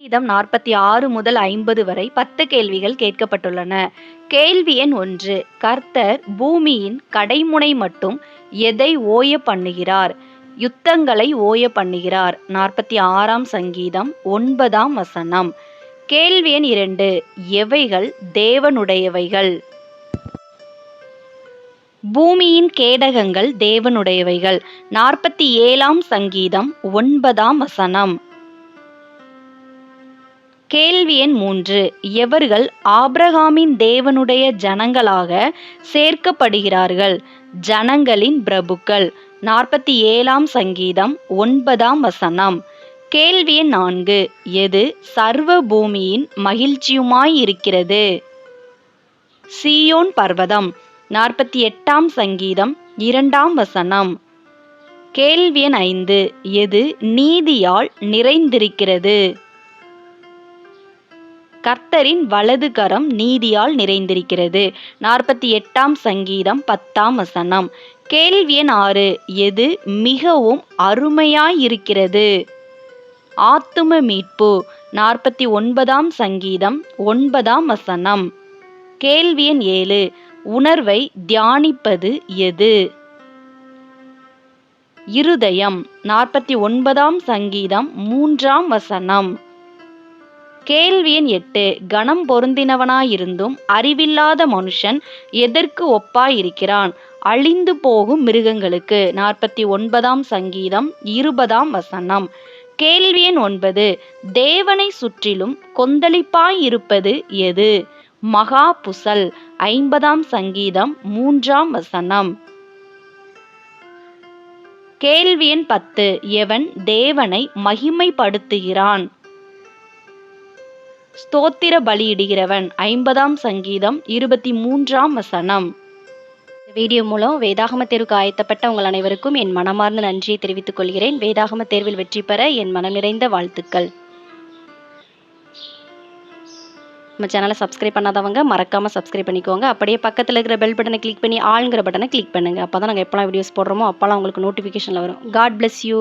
மீதம் 46 முதல் 50 வரை 10 கேள்விகள் கேட்கப்பட்டுள்ளன. கேள்வி எண் 1. கர்த்தர் பூமியின் கடைமுனை மட்டும் எதை ஓய பண்ணுகிறார்? யுத்தங்களை ஓய பண்ணுகிறார். 46ஆம் சங்கீதம் 9ஆம் வசனம். கேள்வி எண் 2. எவைகள் தேவனுடையவைகள்? பூமியின் கேடகங்கள் தேவனுடையவைகள். 47ஆம் சங்கீதம் 9ஆம் வசனம். கேள்வி எண் 3. எவர்கள் ஆபிரகாமின் தேவனுடைய ஜனங்களாக சேர்க்கப்படுகிறார்கள்? ஜனங்களின் பிரபுக்கள். 47ஆம் சங்கீதம் 9ஆம் வசனம். கேள்வி எண் 4. எது சர்வ பூமியின் மகிழ்ச்சியுமாயிருக்கிறது? சீயோன் பர்வதம். 48ஆம் சங்கீதம் 2ஆம் வசனம். கேள்வி எண் 5. எது நீதியால் நிறைந்திருக்கிறது? கர்த்தரின் வலது கரம் நீதியால் நிறைந்திருக்கிறது. 48ஆம் சங்கீதம் 10ஆம் வசனம். கேள்வி எண் 6. எது மிகவும் அருமையாயிருக்கிறது? ஆத்தும மீட்பு. 49ஆம் சங்கீதம் 9ஆம் வசனம். கேள்வி எண் 7. உணர்வை தியானிப்பது எது? இருதயம். 49ஆம் சங்கீதம் 3ஆம் வசனம். கேள்வி எண் 8. கனம் பொருந்தினவனாயிருந்தும் அறிவில்லாத மனுஷன் எதற்கு ஒப்பாயிருக்கிறான்? அழிந்து போகும் மிருகங்களுக்கு. 49ஆம் சங்கீதம் 20ஆம் வசனம். கேள்வி எண் 9. தேவனை சுற்றிலும் கொந்தளிப்பாயிருப்பது எது? மகா புசல். 50ஆம் சங்கீதம் 3ஆம் வசனம். கேள்வி எண் 10. எவன் தேவனை மகிமைப்படுத்துகிறான்? ஸ்தோத்திர பலியிடுகிறவன். 50ஆம் சங்கீதம் 23ஆம் வசனம். வீடியோ மூலம் வேதாகம தேர்வுக்கு ஆயத்தப்பட்ட உங்கள் அனைவருக்கும் என் மனமார்ந்த நன்றியை தெரிவித்துக் கொள்கிறேன். வேதாகம தேர்வில் வெற்றி பெற என் மனம் நிறைந்த வாழ்த்துக்கள். நம்ம சேனலை சப்ஸ்கிரைப் பண்ணாதவங்க மறக்காமல் சப்ஸ்கிரைப் பண்ணிக்கோங்க. அப்படியே பக்கத்தில் இருக்கிற பெல் பட்டனை கிளிக் பண்ணி ஆளுங்கிற பட்டனை கிளிக் பண்ணுங்கள். அப்போ தான் நாங்கள் எப்போலாம் வீடியோஸ் போடுறோமோ அப்போலாம் உங்களுக்கு நோட்டிஃபிகேஷனில் வரும். God bless you.